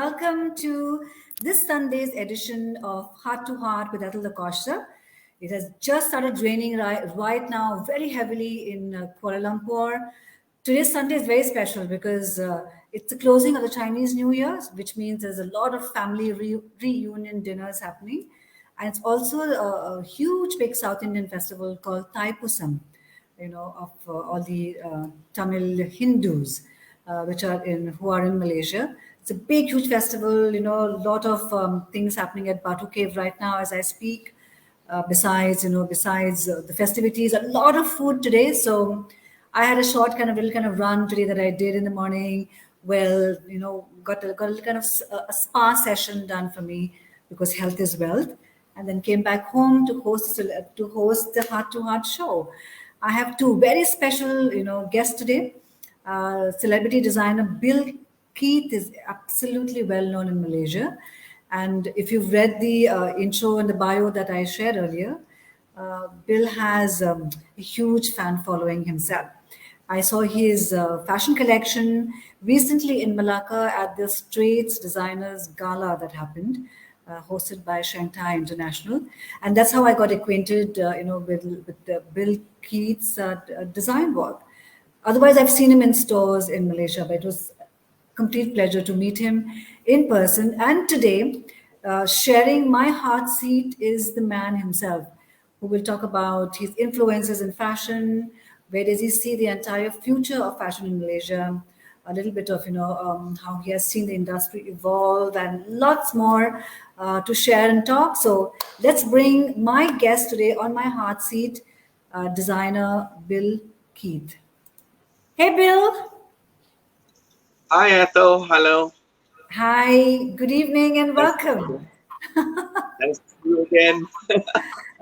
welcome to this Sunday's edition of Heart to Heart with Ethel Da Costa. It has just started raining right now very heavily in Kuala Lumpur. Today's Sunday is very special because it's the closing of the Chinese New Year, which means there's a lot of family reunion dinners happening. And it's also a huge big South Indian festival called Thaipusam, of all the Tamil Hindus, who are in Malaysia. It's a big, huge festival. A lot of things happening at Batu Cave right now as I speak. Besides the festivities, a lot of food today. So I had a short little kind of run today that I did in the morning. Well, got a little kind of a spa session done for me because health is wealth, and then came back home to host the Heart to Heart show. I have two very special, guests today. Celebrity designer Bill Keith is absolutely well known in Malaysia. And if you've read the intro and the bio that I shared earlier, Bill has a huge fan following himself. I saw his fashion collection recently in Malacca at the Straits Designers Gala that happened, hosted by Shanghai International, and that's how I got acquainted, with Bill Keith's design work. Otherwise, I've seen him in stores in Malaysia, but it was a complete pleasure to meet him in person. And today, sharing my heart seat is the man himself, who will talk about his influences in fashion. Where does he see the entire future of fashion in Malaysia? A little bit of how he has seen the industry evolve, and lots more to share and talk. So let's bring my guest today on my heart seat, designer Bill Keith. Hey, Bill. Hi, Ethel. Hello. Hi. Good evening and Nice welcome. nice to see you again.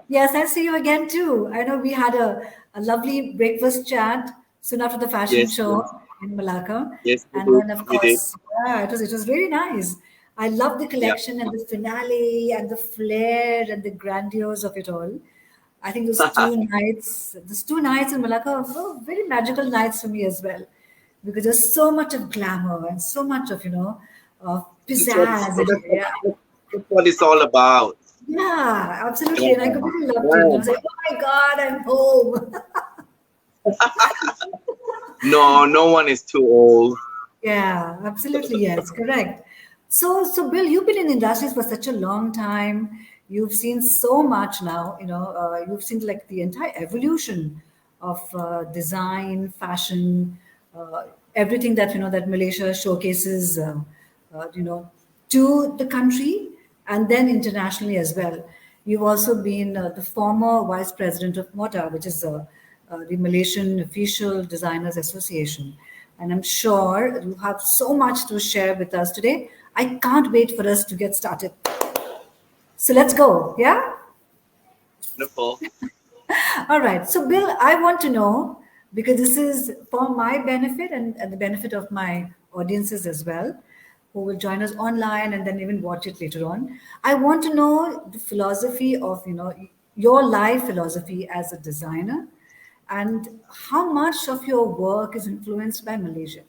Yes, I see you again too. I know we had a lovely breakfast chat soon after the fashion Yes, show yes, in Malacca. yes, we And did. then of We did. course, yeah, it was really nice. I love the Yeah. collection and the finale and the flair and the grandiose of it all. I think those two nights in Malacca were very magical nights for me as well. Because there's so much of glamour and so much of, of That's what, pizzazz in that's it. what, Yeah. that's what it's all about. Yeah, absolutely. And I Yeah. completely loved it. And I Right. was like, oh my God, I'm home. No, no one is too old. Yeah, absolutely. Yes, correct. So Bill, you've been in industries for such a long time. You've seen so much now, you've seen like the entire evolution of design, fashion, everything that, that Malaysia showcases, you know, to the country and then internationally as well. You've also been the former vice president of MOTA, which is the Malaysian Official Designers Association. And I'm sure you have so much to share with us today. I can't wait for us to get started. So let's go. Yeah? Wonderful. All right. So, Bill, I want to know because this is for my benefit and the benefit of my audiences as well, who will join us online and then even watch it later on. I want to know the philosophy of, your life philosophy as a designer and how much of your work is influenced by Malaysia.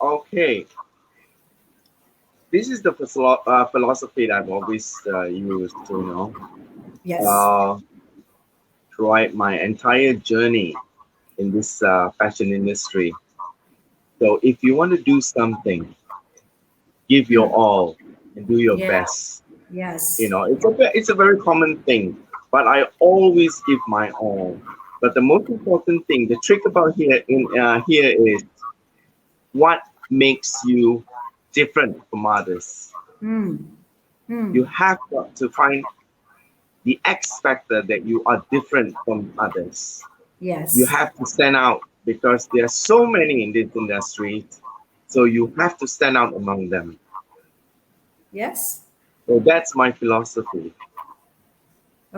Okay. This is the philosophy that I've always used, Yes. uh, throughout my entire journey in this fashion industry. So if you want to do something, give your all and do your Yeah. best. Yes. It's a very common thing, but I always give my all. But the most important thing, the trick about here is what makes you different from others. You have got to find the X factor that you are different from others. You Yes. have to stand out because there are so many in this industry, so you have to stand out among them. Yes. So that's my philosophy.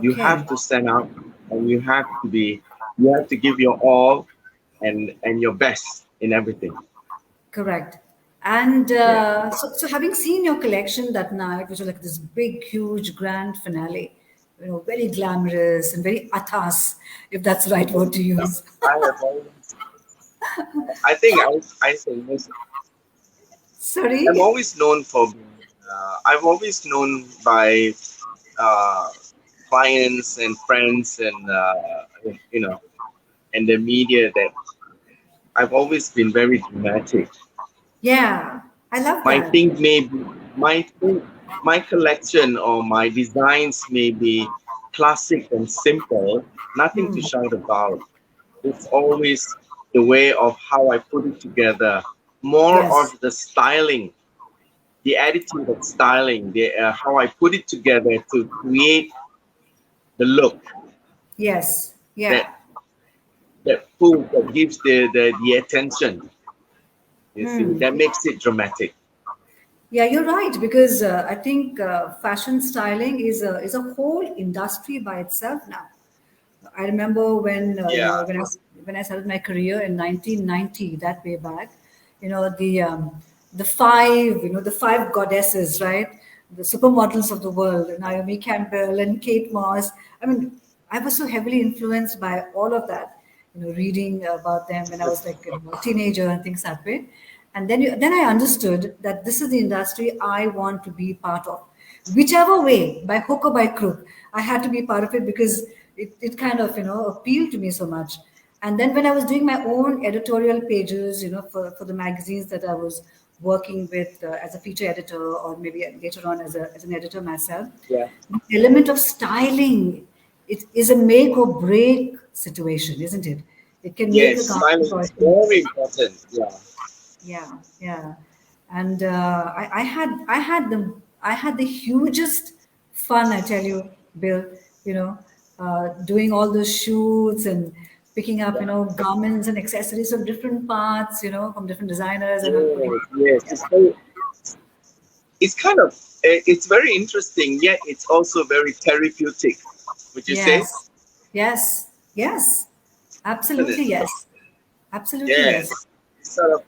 You Okay. have to stand out, and you have to give your all and your best in everything. Correct. And Yeah. so having seen your collection that night, which was like this big, huge, grand finale, very glamorous and very atas, if that's the right word to use. I have always, I think I say this. I'm Sorry. always known for. I've always known by uh, clients and friends and and the media that I've always been very dramatic. Yeah, I love My that. thing may be my collection or my designs may be classic and simple, nothing to Hmm. shout about. It's always the way of how I put it together, more Yes, of the styling, the attitude of styling, the how I put it together to create the look yes, that yeah. that gives the attention. You see, Hmm. that makes it dramatic. Yeah, you're right because I think fashion styling is a whole industry by itself now. I remember when Yeah. when I started my career in 1990, that way back, the five the five goddesses, right? The supermodels of the world, Naomi Campbell and Kate Moss. I mean, I was so heavily influenced by all of that. Reading about them when I was like a teenager and things that way. And then I understood that this is the industry I want to be part of, whichever way, by hook or by crook. I had to be part of it because it kind of appealed to me so much. And then when I was doing my own editorial pages, for the magazines that I was working with as a feature editor, or maybe later on as an editor myself, Yeah. the element of styling, it is a make or break situation, isn't it? It can make a Yes, garment styling or is it can. very important. Yeah. Yeah, yeah. And I had the hugest fun, I tell you, Bill, doing all those shoots and picking up, garments and accessories of different parts, from different designers and then putting Yes, yes. together. It's kind of it's very interesting, yet it's also very therapeutic. Would you say? Yes, yes, yes. Isn't it? Absolutely, yes. Absolutely, yes. Yes. It's sort of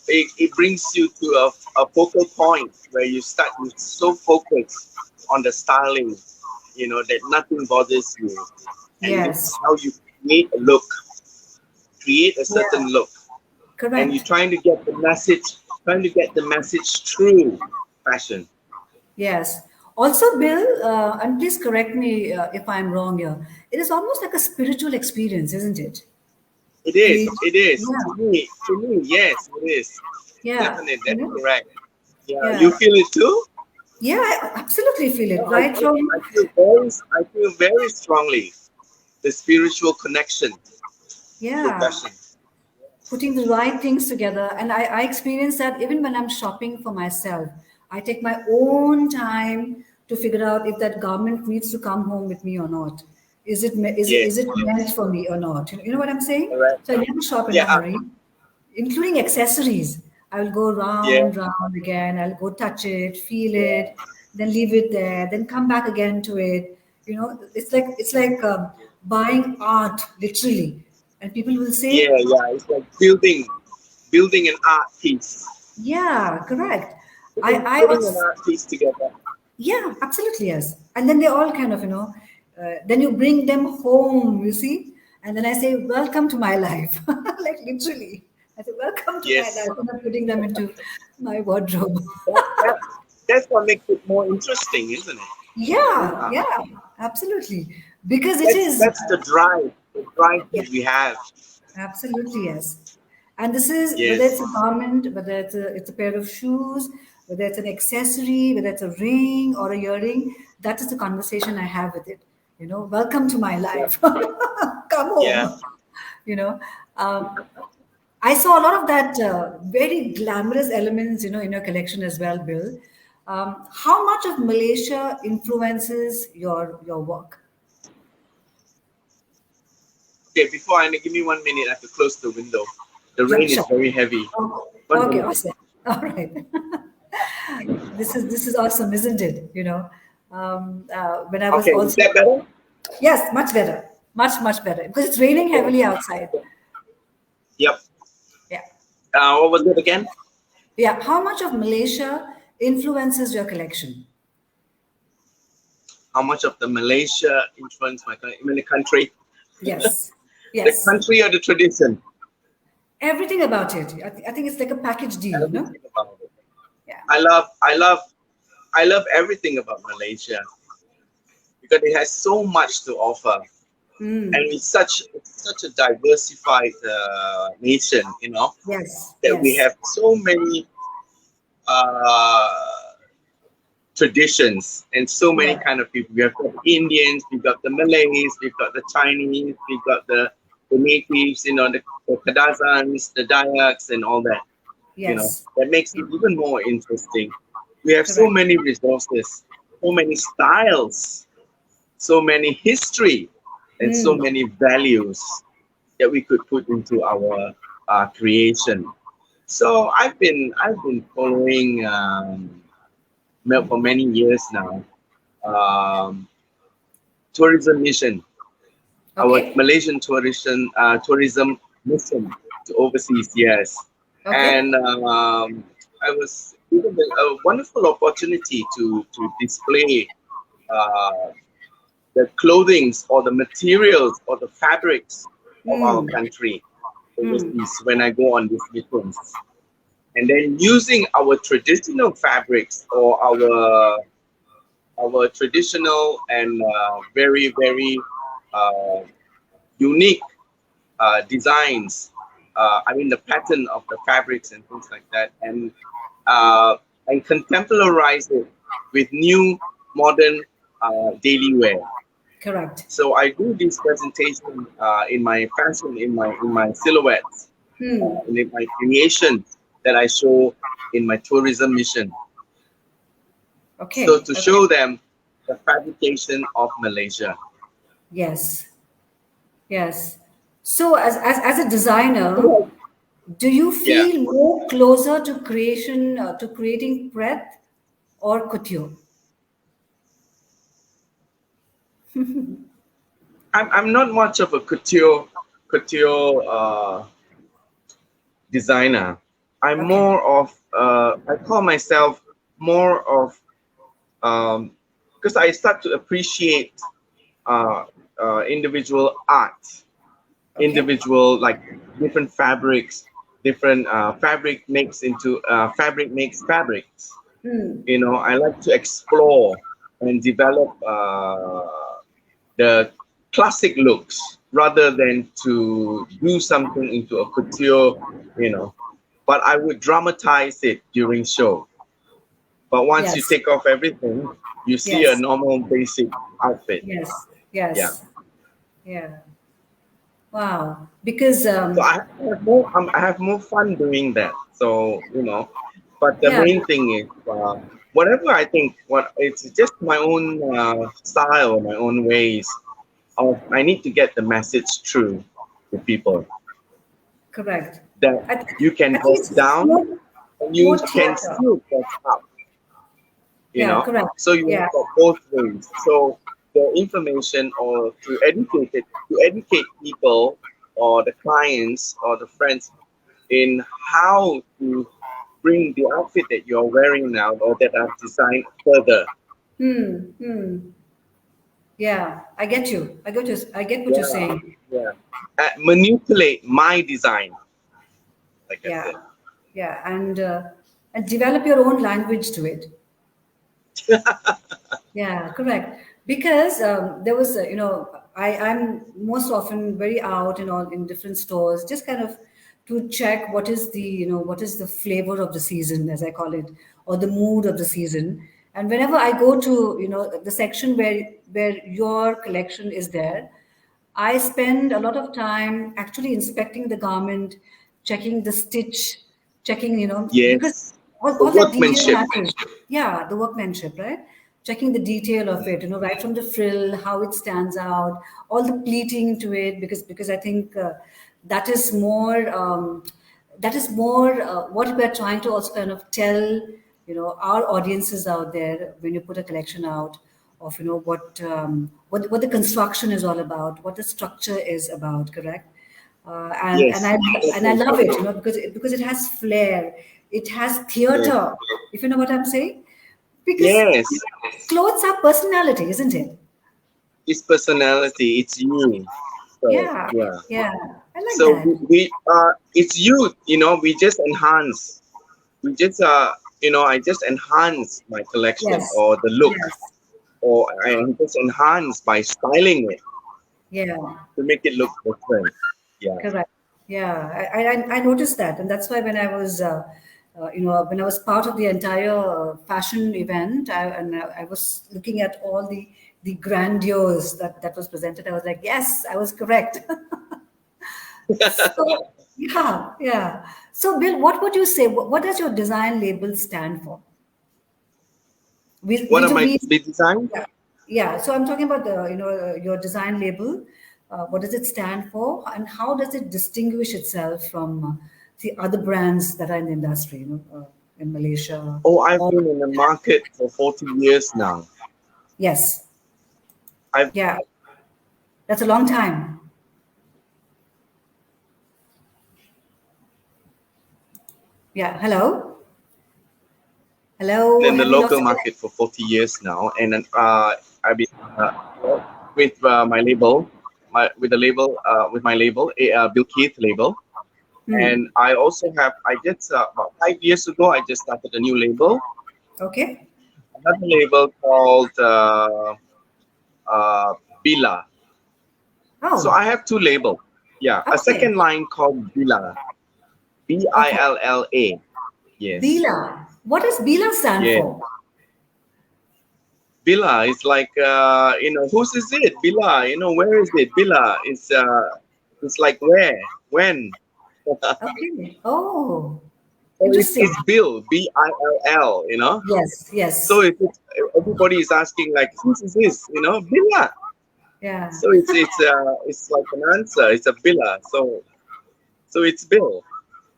it brings you to a focal point where you so focused on the styling, that nothing bothers you. And this Yes. is how you create a certain Yeah. look. And you're Correct. trying to get the message through fashion. Yes. Also, Bill, and please correct me if I'm wrong here. It is almost like a spiritual experience, isn't it? It is. Create. It is. Yeah. To me, yes, it is. Yeah. Definitely, that's correct. Yeah, you Yeah. feel it too? Yeah. I absolutely feel No, it. Right from, I feel very strongly the spiritual connection to yeah, fashion. putting the right things together. And I experience that even when I'm shopping for myself. I take my own time to figure out if that garment needs to come home with me or not. Is Yes, it meant for me or not? You know what I'm saying? correct. So I never shop in Yeah, a hurry, including accessories. I will go yeah, round again. I'll go touch it, feel it, then leave it there, then come back again to it. It's like buying art, literally. And people will say, yeah. It's like building an art piece, "Yeah, correct." I putting an also, art piece together. yeah, absolutely yes. And then they all kind of, then you bring them home, you see, and then I say, "Welcome to my life," like literally. I say, "Welcome to my Yes, life," and I'm putting them into my wardrobe. that, that that's what makes it more interesting, isn't it? Yeah, Yeah, yeah, absolutely. Because it that's is that's the drive yeah, that we have. absolutely yes. And this is whether it's Yes, a garment, whether it's a pair of shoes, whether it's an accessory, whether it's a ring or a earring, that is the conversation I have with it. Welcome to my yeah, life. Come yeah. home. You know, um, I saw a lot of that very glamorous elements, in your collection as well, Bill. How much of Malaysia influences your work? Okay, before I give me 1 minute, I have to close the window. The Yeah, rain is sure. very heavy. Okay, One okay, minute. awesome. All right. This is awesome, isn't it? When I was Okay, is also, that better? yes, much better, much better because it's raining Okay. heavily outside. Yep. Yeah, What was it again? yeah. How much of Malaysia influences your collection? How much of the Malaysia influenced my country? I mean, the country, Yes, the yes. country or the tradition? Everything about it. I think it's like a package deal. Everything about it. I love, I love, I love everything about Malaysia because it has so much to offer, and Mm. it's such a diversified nation. Yes, That we yes, have so many uh, traditions and so many correct. kind of people. We have got the Indians, we've got the Malays, we've got the Chinese, we've got the natives, the Kadazans, the Dayaks, and all that. Yes, That makes yeah, it even more interesting. We have so correct. many resources, so many styles, so many history, and so Mm. many values that we could put into our creation. So I've been following for many years now, um, tourism mission, our Okay, Malaysian tourism mission to overseas. Yes, okay. and I was given a wonderful opportunity to display uh, the clothings or the materials or the fabrics of our Mm. country Mm. overseas when I go on these missions. And then using our traditional fabrics or our traditional and very very uh, unique designs. I mean the pattern of the fabrics and things like that, uh, and contemporize it with new modern daily wear. Correct. So I do this presentation in my fashion, in my silhouettes, Hmm. and in my creations that I show in my tourism mission. So Okay, to okay. show them the fabrication of Malaysia. Yes, yes. So, as a designer, do you Yeah, feel more closer to to creating breadth or couture? I'm not much of a couture designer. I'm Okay, more of I call myself more of because I start to appreciate uh, individual art, okay. individual like different fabrics, different fabric makes fabrics. Hmm. I like to explore and develop the classic looks rather than to do something into a couture, you know. But I would dramatize it during show. But once you Yes, take off everything, you see a yes, normal basic outfit. yes, Yeah. yes. Yeah. Wow. Because So I have more fun doing that. So but the yeah, main thing is whatever I think. What it's just my own style, my own ways. I need to get the message through to people correct. that I, th- you can I think dress it's down and you more can theater. still dress up. Yeah, correct. So you Yeah, have got both ways. So the information or to educate people or the clients or the friends in how to bring the outfit that you're wearing now or that I've designed further. hmm, hmm. Yeah, I get you. I get what you're Yeah, saying. yeah. Manipulate my design, like I Yeah, said. yeah, and develop your own language to it. Yeah, correct. Because there was, I'm most often very out and all in different stores, just kind of to check what is the flavor of the season, as I call it, or the mood of the season. And whenever I go to, the section where your collection is there, I spend a lot of time actually inspecting the garment, checking the stitch, checking, because Yes, the all that detail workmanship. matters. Yeah, the workmanship, right? Checking the detail of it, right from the frill, how it stands out, all the pleating to it, because I think that is more what we're trying to also kind of tell, our audiences out there when you put a collection out of what the construction is all about, what the structure is about, correct? And Yes, I definitely. love it, because it has flair, it has Yes, theater, if you know what I'm saying, because yes. clothes have personality, isn't it? It's personality. It's you. So Yeah, yeah. yeah, I like So that. we it's you. We just enhance. We just I just enhance my collection Yes. or the look, Yes. or I just enhance by styling it Yeah. to make it look different. Yeah. Correct. Yeah, I noticed that, and that's why when I was, when I was part of the entire fashion event, I was looking at all the grandeurs that was presented. I was like, yes, I was correct. So yeah, yeah. So Bill, what would you say? What does your design label stand for? What am I Vis-a-vis, be design? yeah, yeah. So I'm talking about your design label. What does it stand for, and how does it distinguish itself from the other brands that are in the industry? In Malaysia, Oh, I've or been in the market for 40 years now. yes, I've yeah, that's a long time. Yeah. Hello, been hello. in the Have we lost local the connection? market for 40 years now, and I've been with my label, with the label, with my label, Bill Keith label. Hmm. And I also have, I just about 5 years ago, I just started a new label, Okay. another label called Bila. So I Oh, have two labels. Yeah, a okay. second line called Bila, Okay. Billa. Yes, Bila. What does Bila stand yeah. for? Bila is like whose is it? Bila, where is it? Bila is it's like where, when. Okay. Oh, So interesting. it's Bill, Bill. Yes. So Yes. everybody is asking like whose is this? Bila. Yeah. So it's like an answer. It's a Bila. So it's Bill.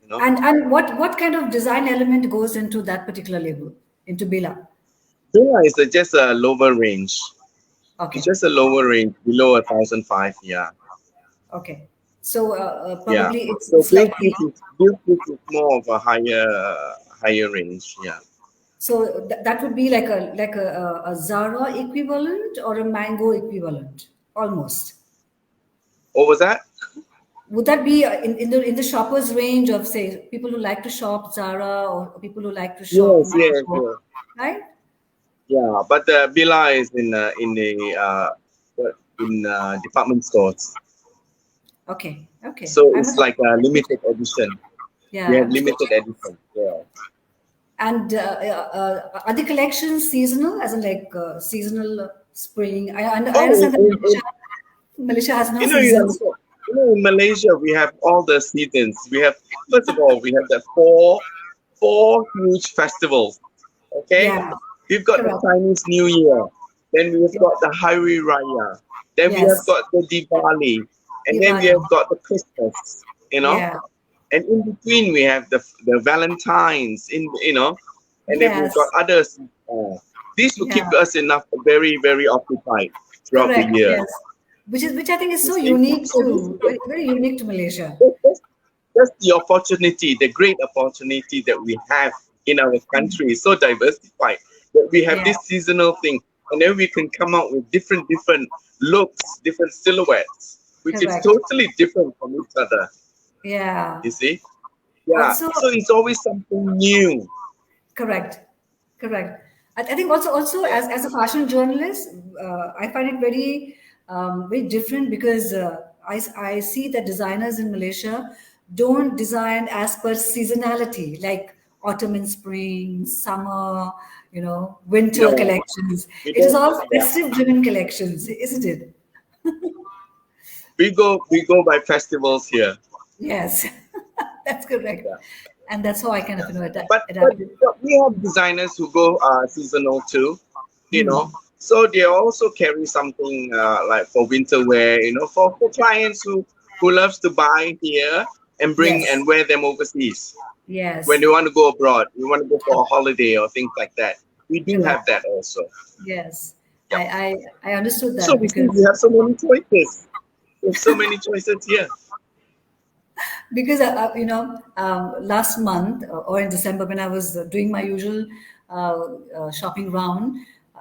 You know, And what kind of design element goes into that particular label, into Bila? Bila is just a lower range. It's Okay, just a lower range below 1,005. Yeah, okay. So yeah. probably it's So it's like the, Bill Kids is more of a higher range. Yeah. so that would be like a Zara equivalent or a Mango equivalent, almost. What was that? Would that be in the shoppers range of, say, people who like to shop Zara or people who like to shop Yes, yes, Mango, yes. right? Yeah, but the Bila is in department stores. Okay, okay. So I it's must. like a limited edition. We Yeah, have because. limited edition. Yeah. And are the collections seasonal, as in like seasonal spring? I Oh, understand that Malaysia has no you seasons. understand. In Malaysia we have all the seasons. We have first of all we have the four huge festivals. Okay, Yeah, we've got the correct. Chinese New Year, then we have Yeah. got the Hari Raya, then we have Yes, got the Diwali, and then we Diwali. have got the Christmas. You know, Yeah, and in between we have the Valentines. And then we've got yes, others. These will yeah, keep us enough very occupied throughout the correct. year. Yes, which I think is You so see, unique so this to, very, very unique to Malaysia. that's, that's the opportunity, the great opportunity that we have in our country. It's so diversified that we have Yeah, this seasonal thing, and then we can come out with different looks, different silhouettes, which is correct. totally different from each other. Yeah. You see? Yeah. Also, So it's always something new. correct, correct. I think also as a fashion journalist, I find it very different because I see that designers in Malaysia don't design as per seasonality, like autumn and spring, summer, winter No, collections. we It is don't all have that. festive driven collections, isn't it? We go by festivals here. Yes, that's correct. Yeah. And that's how I kind Yeah. of But adapted. we have designers who go seasonal too, you know. Hmm. So they also carry something like for winter wear, for clients who loves to buy here and bring Yes, and wear them overseas when yes, they want to go abroad. We want to go for a holiday or things like that. We do correct. have that also. Yes, Yep. I understood So that we see we because have so many choices. We have so many choices here. last month or in December when I was doing my usual shopping round,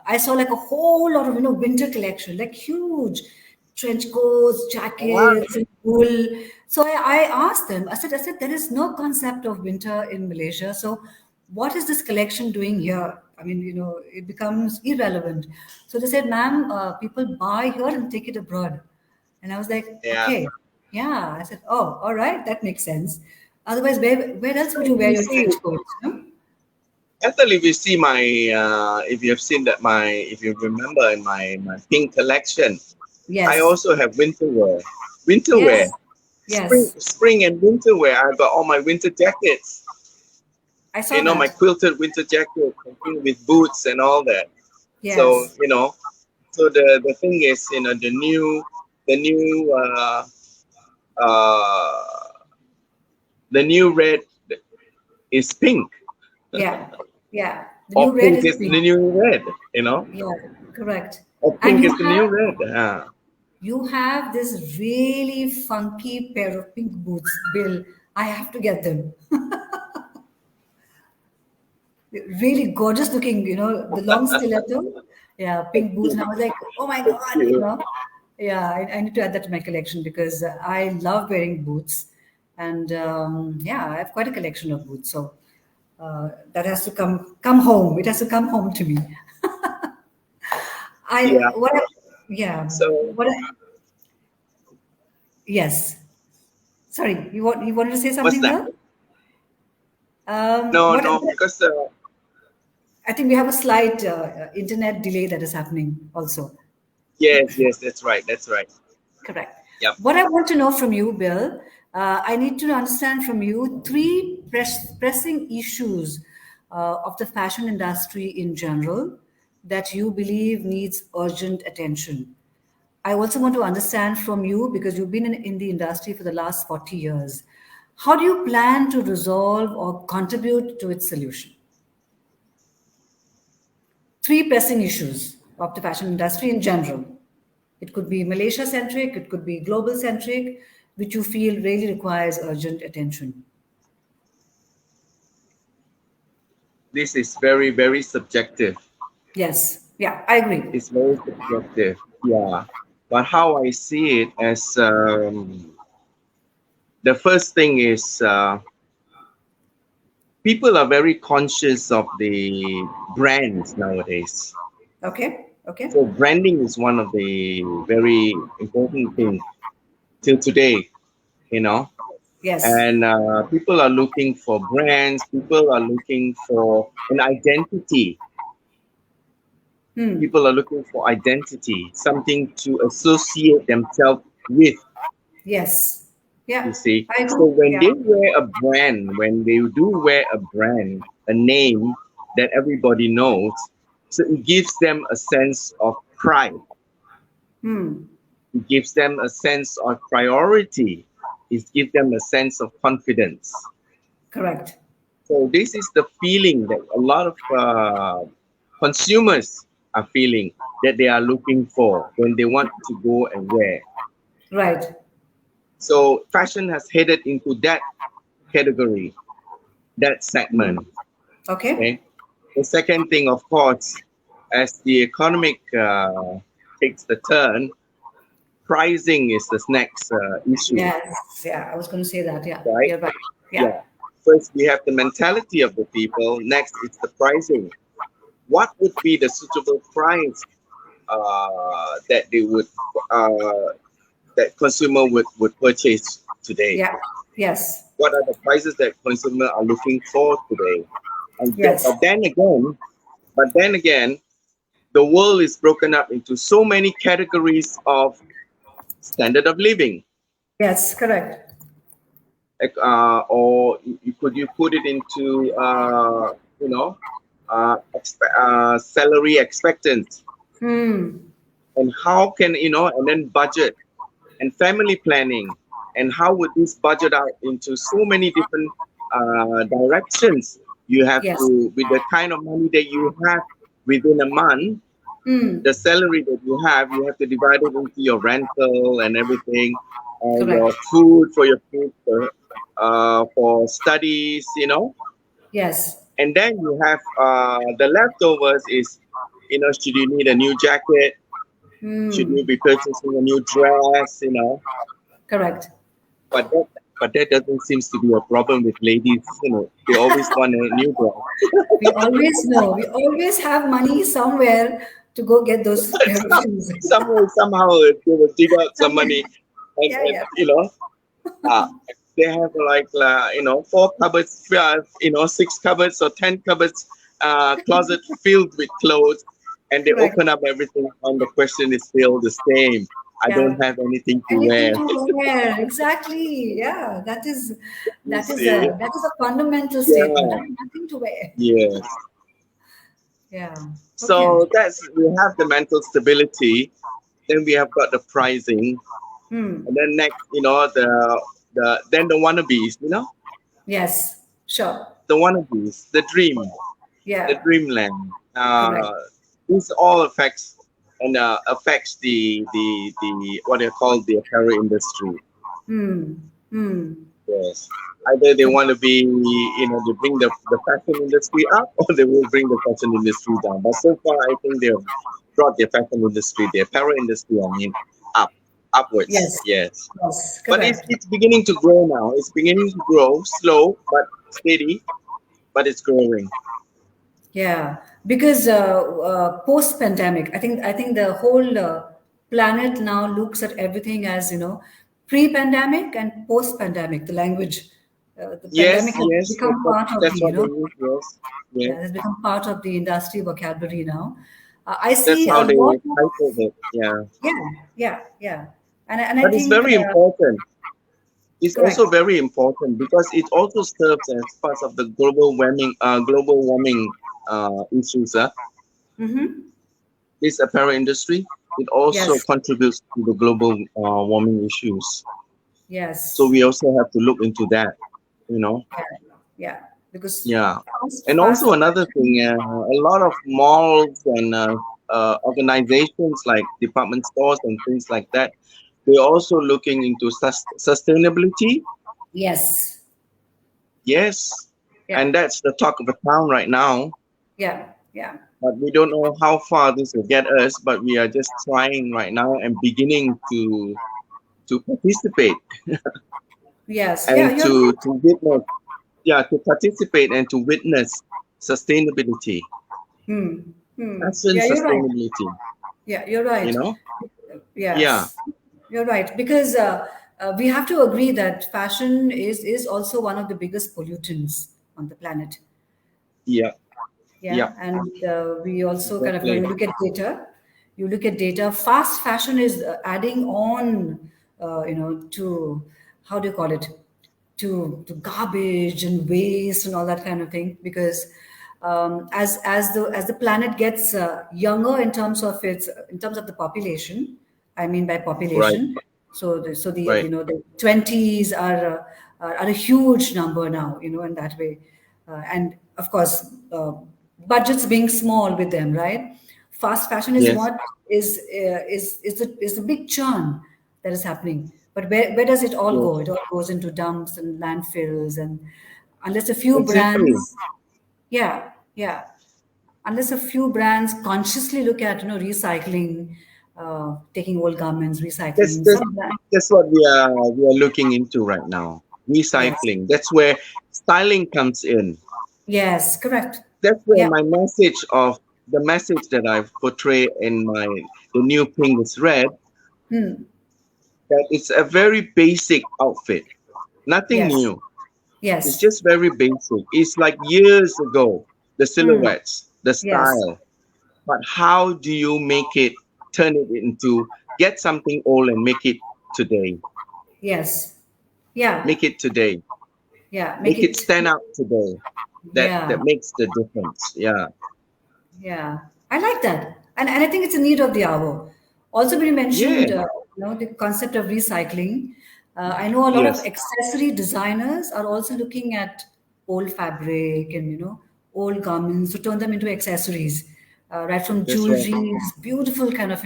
I saw like a whole lot of winter collection, like huge trench coats, Ah, jackets, and wool. So I asked them. I said there is no concept of winter in Malaysia. So what is this collection doing here? I mean, it becomes irrelevant. So they said, ma'am, people buy here and take it abroad. And I was like, Yeah. okay, yeah. I said, oh, all right, that makes sense. Otherwise, where else would you wear You your see, trench coats? No? actually, if you see my, if you have seen that if you remember in my pink collection, I Yes, also have winter wear. Winter wear. yes, yes. Spring and winter wear. I got all my winter jackets. I saw My that. quilted winter jacket, something with boots and all that. So, Yes, so the thing is, the new, uh, the new red is pink, yeah, yeah. The or new red pink is is pink. the new red. Yeah, correct. Or And pink is the new red. you have this really funky pair of pink boots, Bill. I have to get them. Really gorgeous looking, the long stiletto. Yeah, pink boots. And I was like, oh my Thank God, you. Yeah, I need to add that to my collection because I love wearing boots. And yeah, I have quite a collection of boots. So that has to come home. It has to come home to me. I Yeah. what? Yeah. So What? Yes. Sorry, you wanted to say what's something, that? Bill? No, What? no, because I think we have a slight internet delay that is happening also. yes, yes, that's right, that's right. Correct. Yep. What I want to know from you, Bill, I need to understand from you three pressing issues of the fashion industry in general that you believe needs urgent attention. I also want to understand from you, because you've been in the industry for the last 40 years, how do you plan to resolve or contribute to its solution? Three pressing issues of the fashion industry in general. It could be Malaysia centric, it could be global centric, which you feel really requires urgent attention. This is very, very subjective. Yes, yeah, I agree. It's very subjective. Yeah. But how I see it as the first thing is people are very conscious of the brands nowadays. Okay, So okay. branding is one of the very important things till today, you know. Yes. And people are looking for brands. People are looking for an identity. Hmm. People are looking for identity, something to associate themselves with. Yes. You Yeah, see, I so agree. when Yeah. they wear a brand, when they do wear a brand, a name that everybody knows, so it gives them a sense of pride. Hmm. It gives them a sense of priority. It gives them a sense of confidence. Correct. So this is the feeling that a lot of consumers are feeling, that they are looking for when they want to go and wear. Right. So fashion has headed into that category, that segment. Okay. Okay. The second thing, of course, as the economic takes the turn, pricing is the next issue, Yes. Yeah, I was going to say that. Yeah, right? you're right. Yeah. Yeah. First, we have the mentality of the people. Next, it's the pricing. What would be the suitable price that they would uh, that consumer would purchase today? Yeah. Yes. What are the prices that consumer are looking for today? Yes. But then again, the world is broken up into so many categories of standard of living. Yes. Correct. Like, or you put it into you know salary expectancy, Hmm. and how can and then budget and family planning, and how would this budget out into so many different directions. You have Yes. to, with the kind of money that you have within a month, Hmm. the salary that you have to divide it into your rental and everything, your Correct. food, for your food, for studies, Yes. and then you have the leftovers is, should you need a new jacket? Should you Hmm. be purchasing a new dress? Correct. But that, But that doesn't seem to be a problem with ladies, isn't it? They always want a new dress. We always know, we always have money somewhere to go get those pair of shoes. Somewhere, somehow, they will dig out some Somewhere. money, Yeah, and yeah. uh, they have like four cupboards, six cupboards or 10 cupboards, closet filled with clothes, and they Correct. open up everything, and the question is still the same. I Yeah. don't have anything to Anything wear. to wear. Exactly. Yeah. You see? That is a fundamental statement. I Yeah. have nothing to wear. Yes. Yeah. Okay. So we have the mental stability. Then we have got the pricing, Hmm. and then next, then the wannabes, Yes. Sure. the wannabes, the Yeah. dreamland. Correct. This all affects the what they call the apparel industry. Hmm. Hmm. Yes, either they Correct. want to be, they bring the fashion industry up, or they will bring the fashion industry down. But so far, I think they've brought the fashion industry, the apparel industry, I mean, up, upwards. Yes. Yes, Yes. but it's Correct. it's beginning to grow now. It's beginning to grow, slow but steady, but it's growing. Yeah, because post-pandemic, I think the whole planet now looks at everything as pre-pandemic and post-pandemic. The language, the pandemic Yes, has yes, become part of the that's what they use. Yes, yeah, yes, it has become part of the industry vocabulary now. I that's see a how they lot of titled it. Yeah, yeah, yeah, and I but it's think very important. It's also correct. very important because it also serves as part of the global warming issues. Mm-hmm. This apparel industry, it also Yes, contributes to the global warming issues. So yes, we also have to look into that. You know, yeah, yeah. Because yeah. fast, And fast also another fashion. thing, a lot of malls and organizations like department stores and things like that, they're also looking into sustainability. Yes, Yes, yeah. and that's the talk of the town right now. Yeah, yeah. But we don't know how far this will get us. But we are just trying right now and beginning to participate Yes, yeah, and you're to right. witness. Yeah, to participate and to witness sustainability, Hmm. Hmm. fashion Yeah, you're right. sustainability. Yeah, you're You right. know? Yeah, Yes, you're right. Because we have to agree that fashion is also one of the biggest pollutants on the planet. yeah, yeah, Yeah, and we also kind of exactly. you look at data. You look at data. Fast fashion is adding on, to how do you call it, to garbage and waste and all that kind of thing. Because as the planet gets younger in terms of the population, I mean by Right, population. So the right. the twenties are a huge number now. In that way, and of course, budgets being small with them, right? Fast fashion is Yes, what is the big churn that is happening. But where does it all yes, go? It all goes into dumps and landfills, and unless a few exactly. brands, yeah, yeah, unless a few brands consciously look at recycling, taking old garments, That's recycling that's some brand, that's what we are looking into right now. yes, Recycling. That's where styling comes in. yes, correct, That's where yeah, my message of the message that I've portrayed in the new pink is red. hmm. That it's a very basic outfit, nothing Yes, new. It's yes, just very basic. It's like years ago, the hmm. silhouettes, the Yes, style. But how do you turn it into, get something old and make it today? yes, yeah, Make it today. yeah, make Make it it, stand out today. That yeah, makes the difference. Yeah. yeah. I like that, and I think it's a need of the hour. Also, when you Yeah. mentioned, the concept of recycling, I know a lot of Yes. accessory designers are also looking at old fabric and old garments to turn them into accessories, right from That's right. jewelry, beautiful kind of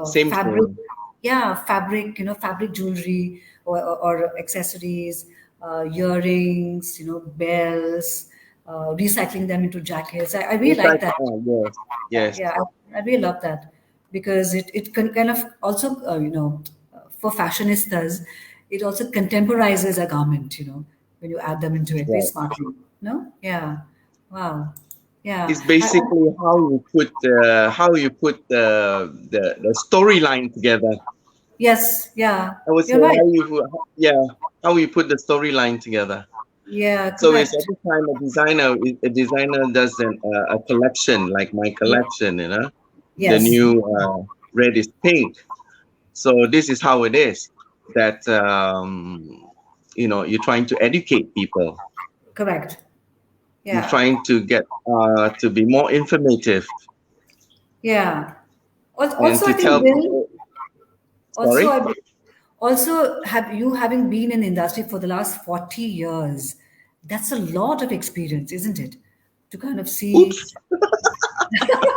Same fabric, thing. yeah, fabric, fabric jewelry or accessories, earrings, bells, recycling them into jackets. I really like Recycle. that. Yes. Yeah, Yes. yeah, I really love that because it can kind of also, for fashionistas, it also contemporizes a garment, when you add them into it very Right. smartly. No? Yeah. Wow. Yeah. It's basically how you put the storyline together. Yes. Yeah. I would say You're right. yeah, how you put the storyline together. Yeah. So it's Correct. every time a designer does a collection, like my Yeah. collection, the Yes. new red is pink. So this is how it is that you're trying to educate people. Correct. You're Yeah. trying to get to be more informative Yeah. and Also, I to think, tell Bill, people. also, Sorry. I also have you having been in the industry for the last 40 years, that's a lot of experience, isn't it? To kind of see Oops.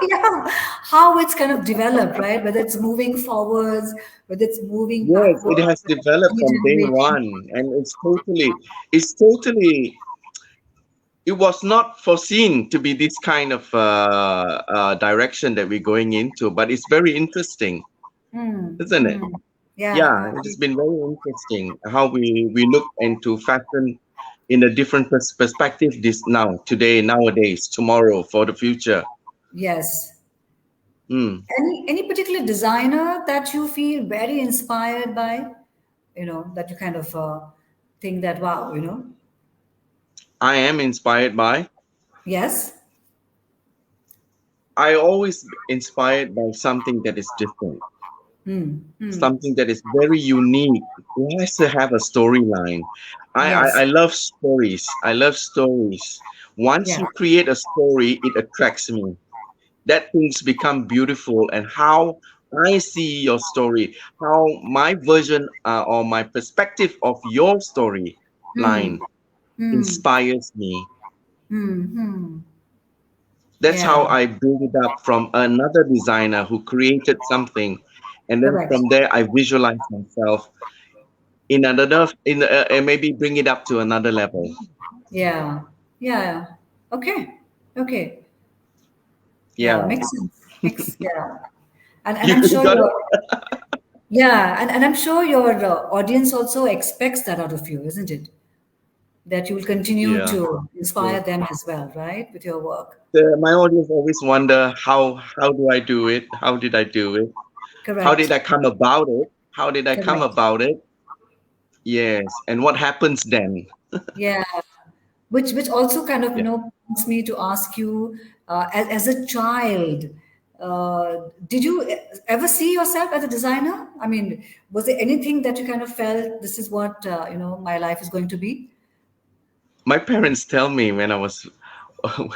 yeah, how it's kind of developed, right? Whether it's moving forwards, whether it's moving Yes, it backwards, has developed from day regenerating. one, and it's totally. It was not foreseen to be this kind of direction that we're going into, but it's very interesting, Hmm. isn't it? Hmm. Yeah. Yeah, it has been very interesting how we look into fashion in a different perspective this now, today, nowadays, tomorrow, for the future. Yes. Mm. Any particular designer that you feel very inspired by? That you kind of think that wow. I am inspired by. Yes. I always inspired by something that is different, Hmm. Hmm. something that is very unique. It has to have a storyline. I Yes. love stories. I love stories. Once Yeah. you create a story, it attracts me. That things become beautiful, and how I see your story, how my version or my perspective of your story Hmm. line Hmm. inspires me. Hmm. Hmm. That's how Yeah. I build it up from another designer who created something, and then Correct. from there I visualize myself in another and maybe bring it up to another level. Yeah. Yeah. Okay. Okay. Yeah. Yeah. Makes sense. Yeah. And You I'm sure got it. and I'm sure your audience also expects that out of you, isn't it? That you will continue Yeah. to Yeah. inspire them as well, right? With your work. My audience always wonder how do I do it? How did I do it? How did Correct. I come about it? How did I come Correct. about it? Yes. And what happens then? Yeah. Which also kind of Yeah. prompts me to ask you, as a child, did you ever see yourself as a designer? I mean, was there anything that you kind of felt this is what my life is going to be? My parents tell me when I was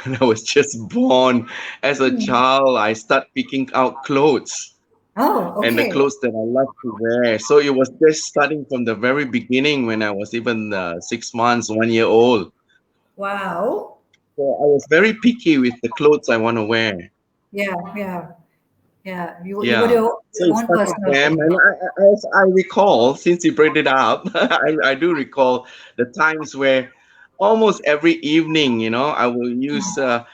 when I was just born as a child, I start picking out clothes Oh, and the okay. clothes that I love to wear. So it was just starting from the very beginning when I was even 6 months, 1 year old. Wow. So I was very picky with the clothes I want to wear. Yeah, yeah, yeah. You got Yeah. So your it own starts with personal them, thing. and as I recall, since you brought it up, I do recall the times where almost every evening, I will use the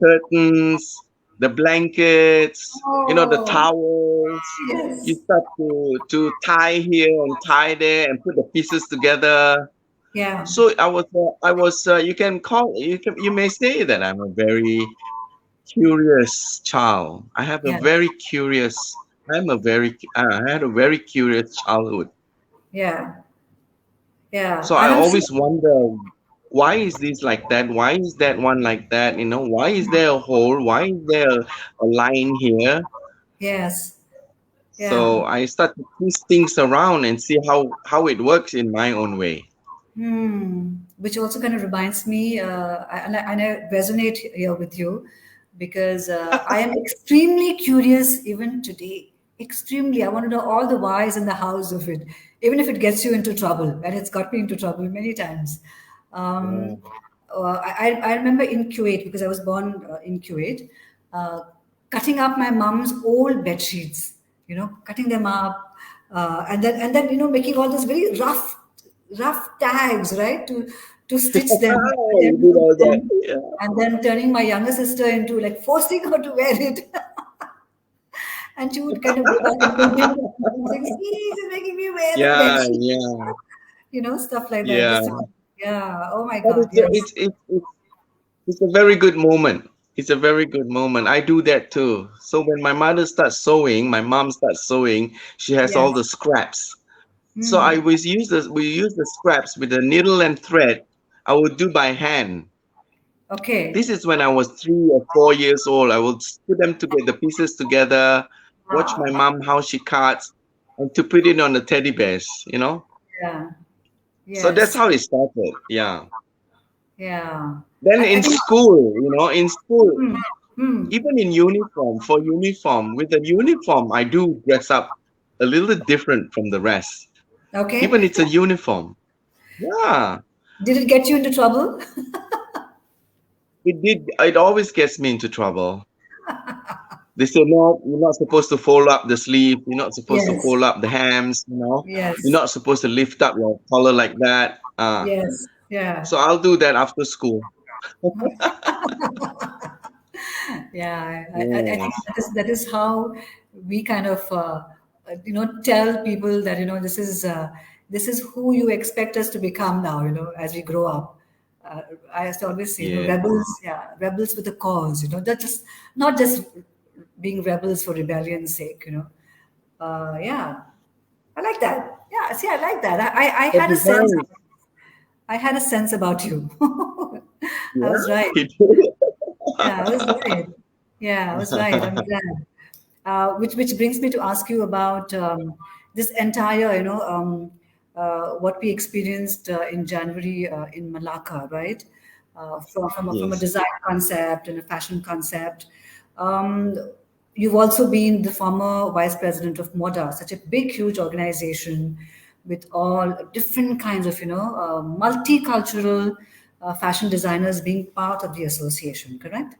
curtains, the blankets, the Oh, towels. You yes. start to tie here and tie there and put the pieces together. Yeah, So I was. You may say that I'm a very curious child. yeah, I had a very curious childhood. yeah, yeah. So I And I'm sure. always wonder, why is this like that? Why is that one like that? Why is there a hole? Why is there a line here? Yes, So yeah. I start to twist things around and see how it works in my own way. Hmm. Which also kind of reminds me, and I resonate here with you because I am extremely curious even today. Extremely. I want to know all the whys and the hows of it, even if it gets you into trouble, and it's got me into trouble many times. Yeah. Um, I remember in Kuwait, because I was born in Kuwait, uh, cutting up my mom's old bed sheets, cutting them up, and then making all those very rough tags, right, to stitch them, and You then did put all that. them, Yeah. and then turning my younger sister into like forcing her to wear it. And she would kind of go back and complain to me, saying, "See, she's making me wear the bed Yeah, sheet." yeah. Stuff like that. Yeah. Just yeah. Oh my But God. Yes. it's a very good moment. It's a very good moment. I do that too. So when my mother starts sewing, my mom starts sewing, she has all Yes. the scraps. So I Hmm. always use we use the scraps with the needle and thread. I would do by hand. This Okay. is when I was 3 or 4 years old. I would put them together, the pieces together, watch my Wow. mom how she cuts, and to put it on the teddy bears. Yeah. So that's Yes. how it started. Yeah. Yeah. Then I in think. school, Hmm. Hmm. even in uniform, for uniform, with the uniform, I do dress up a little different from the rest. Even Okay. it's a uniform. Yeah. Did it get you into trouble? It did. It always gets me into trouble. They say, no, you're not supposed to fold up the sleeve. You're not supposed to Yes. fold up the hams. You're Yes. not supposed to lift up your collar like that. Yes. Yeah. So I'll do that after school. Yeah. I think Yes. that is how we kind of tell people that this is who you expect us to become now. As we grow up. Uh, I used to always say, Yeah. rebels. Yeah, rebels with a cause. That just not just being rebels for rebellion's sake. Yeah, I like that. Yeah, see, I like that. I The had a sense. design. I had a sense about you. I Yeah. was right. It do. Yeah, I was right. Yeah, I was right. I'm glad. Which brings me to ask you about this entire, what we experienced in January in Malacca, right? From a Yes. design concept and a fashion concept. Um, you've also been the former vice president of MODA, such a big, huge organization with all different kinds of, multicultural fashion designers being part of the association, correct?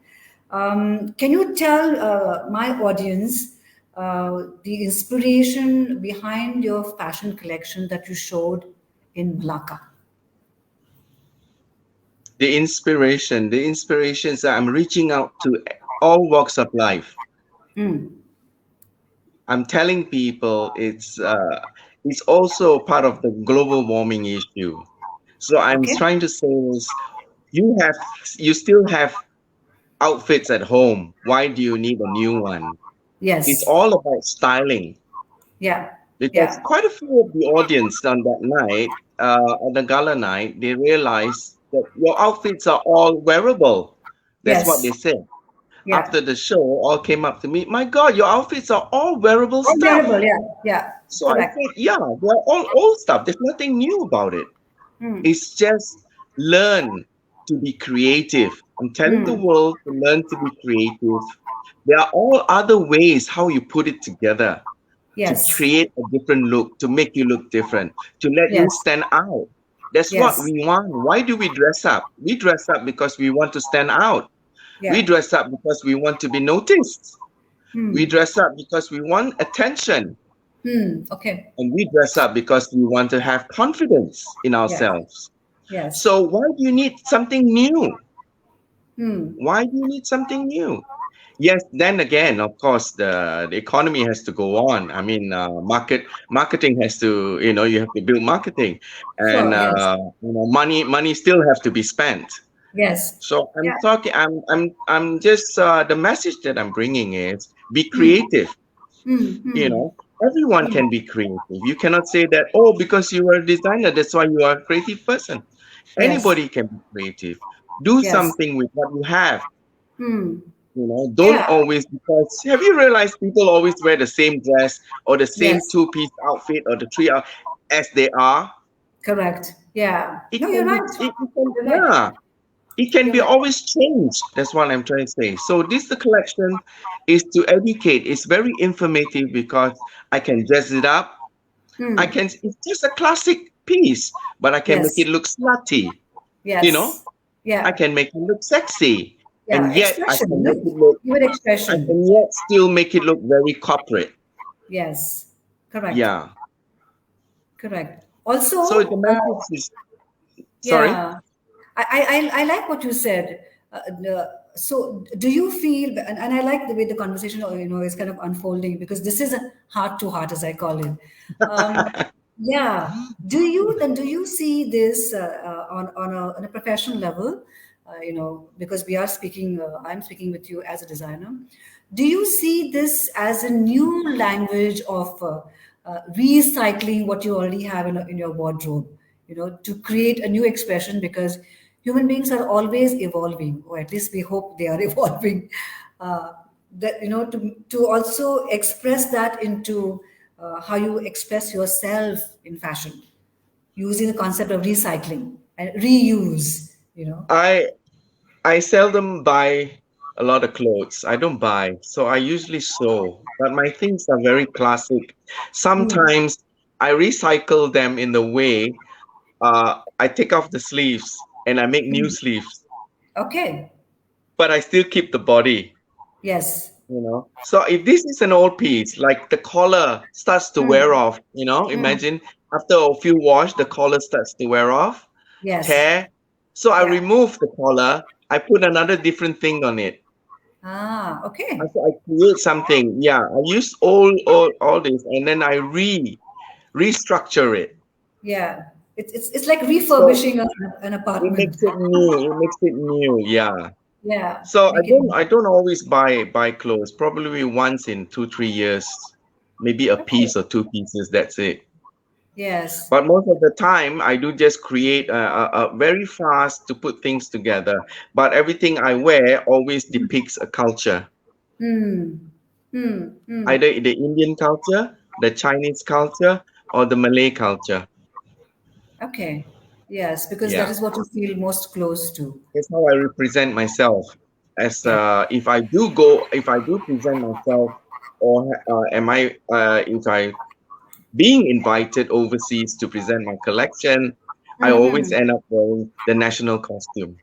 Can you tell my audience the inspiration behind your fashion collection that you showed in Malacca? The inspiration is that I'm reaching out to all walks of life. Mm. I'm telling people it's also part of the global warming issue. So I'm Okay. trying to say is you have you still have outfits at home. Why do you need a new one? It's Yes. all about styling Yeah. because Yeah. quite a few of the audience on that night, on the gala night, they realized that your outfits are all wearable. That's what they Yes. said. Yeah. After the show, all came up to me. My God, your outfits are all wearable Unbearable. stuff. Yeah. Yeah. So I Correct. said, yeah, they're all old stuff. There's nothing new about it. Hmm. It's just learn to be creative. I'm telling the Hmm. world to learn to be creative. There are all other ways how you put it together to Yes. create a different look, to make you look different, to let you Yes. stand out. That's what Yes. we want. Why do we dress up? We dress up because we want to stand out. We Yeah. dress up because we want to be noticed. We Hmm. dress up because we want attention. Hmm. Okay. And we dress up because we want to have confidence in Yeah. ourselves. Yes. So why do you need something new? Hmm. Why do you need something new? Yes, then again, of course, the economy has to go on. I mean, marketing has to, you have to build marketing, and Sure. Yes. money still have to be spent. Yes. So I'm Yeah. talking. I'm just the message that I'm bringing is be Hmm. creative. Hmm. You Hmm. know, everyone Hmm. can be creative. You cannot say that, oh, because you are a designer, that's why you are a creative person. Yes. Anybody can be creative. Do Yes. something with what you have. Hmm. Don't Yeah. always, because have you realized people always wear the same dress or the same Yes. two-piece outfit or the three out as they are? Correct. Yeah. It No, you're can be, right. it can, You're right. yeah, it can You're be right. always changed. That's what I'm trying to say. So this the collection is to educate. It's very informative because I can dress it up. Hmm. It's just a classic piece, but I can make Yes. it look slutty, you know? Yes. I Yeah. can make it look sexy. Yeah. And yet I Expression. can make No? it look, Even I expression. can yet still make it look very corporate. Yes. Correct. Yeah. Correct. So the Also, message is, sorry? yeah, I like what you said. So, do you feel, and I like the way the conversation, is kind of unfolding because this is a heart to heart, as I call it. Um, Yeah. Do you see this on a professional level? Because we are speaking, I'm speaking with you as a designer. Do you see this as a new language of recycling what you already have in your wardrobe? To create a new expression, because human beings are always evolving, or at least we hope they are evolving. Uh, that to also express that into how you express yourself in fashion, using the concept of recycling and reuse. I I seldom buy a lot of clothes. I don't buy, so I usually sew. But my things are very classic. Hmm. Sometimes I recycle them in the way I take off the sleeves and I make new Hmm. sleeves, Okay. but I still keep the body. Yes. So if this is an old piece, like the collar starts to wear Hmm. off, Hmm. imagine after a few wash, the collar starts to wear off, Yes. tear. So I Yeah. remove the collar, I put another different thing on it. Okay. So I create something. Yeah, I use all this and then I restructure it. Yeah. It's like So refurbishing an it apartment. makes it new. It makes it new. Yeah. Yeah. So I Make it. don't I don't always buy clothes. Probably once in 2 3 years, maybe a Okay. piece or two pieces. That's it. Yes. But most of the time, I do just create very fast to put things together. But everything I wear always depicts a culture, Hmm. Hmm. Hmm. either the Indian culture, the Chinese culture, or the Malay culture. Okay. Yes, because that Yeah, is what you feel most close to. that's how I represent myself. As Yeah. if I do present myself, or am I if I being invited overseas to present my collection, I always Mm-hmm. end up wearing the national costume.